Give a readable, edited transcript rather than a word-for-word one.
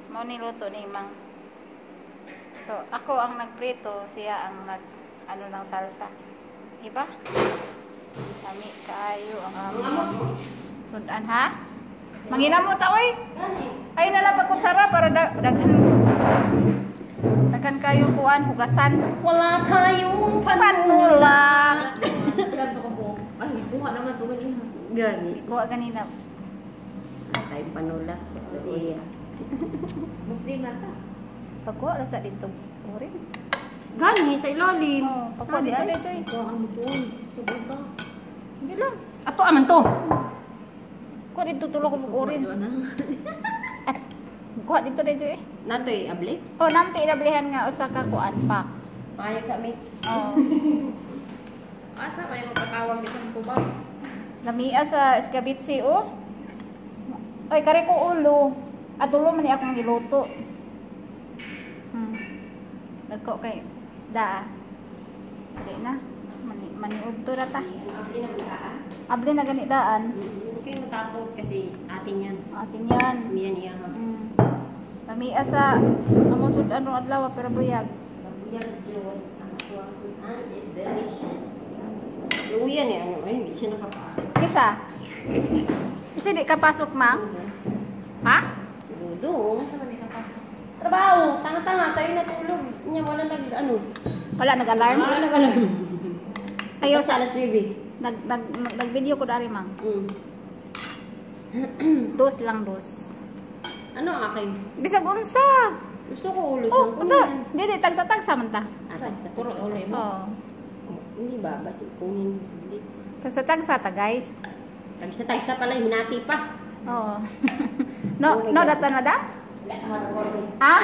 Mao ni luto ni Mang. So, ako ang nagprito, siya ang ano ng salsa. Diba? Kami kayo ang among sudan ha? Manginamo ta oy. Ay na lang pagkutsara para daghan kayo kuan hugasan. Wala tayong Panula. Ilan to ka po? Ay, buha naman to ganina. Gani. Kuha ganina. Tayong panula. Iya. Muslim lang ta. Pagkuha lang sa dito. Orange. Gani sa ilalim. Oh, pagkuha dito dito eh. Ito ang buon. Subod ka. Hindi lang. Ato aman to. Kuha dito tulog ko orange. At kuha dito dito eh. Natoy abli. Oh, namti inablihan nga usa ka kuan pa. Maayo sa amin. Oh. Asa man yung magkatawag dito ng tubaw? Lamia sa Escabitsi oh. Ay kare ko ulo. At ulo man ni akong giluto. Nagko kay isda. Dili na. Maniog to na ta. Abli na bukaan. Abli na gani daan. Huwag kayo matakot kasi atin yan. Atin yan. Miyan iya ha. Lamia sa among sudan ro adlaw pero buyag. Buyag jod. Ang atuang sudan is delicious. Yung yan eh. Ano eh. Hindi siya nakapasok. Kisa. Kasi di ka pasok ma? Ha? Dudong. Asa man yung kapasok? Trabaho. Tanga-tanga. Sa'yo natulog. Niya wala ano. Wala nag-alarm? Wala nag-alarm. Ayaw sa sa alas baby. nag-video ko dari mang. Dos lang dos. Ano ang akin? Bisag unsa. Gusto ko ulos Oh, ng uda. Dili tagsa-tagsa man ta. Atag sa Puro ulo mo. Oh. Hindi ba? Basi kunin. Hindi. Tagsa-tagsa ta, guys. Tagsa-tagsa pala. Hinati pa. Oo. No, data na da? Wala naman recording. Ah.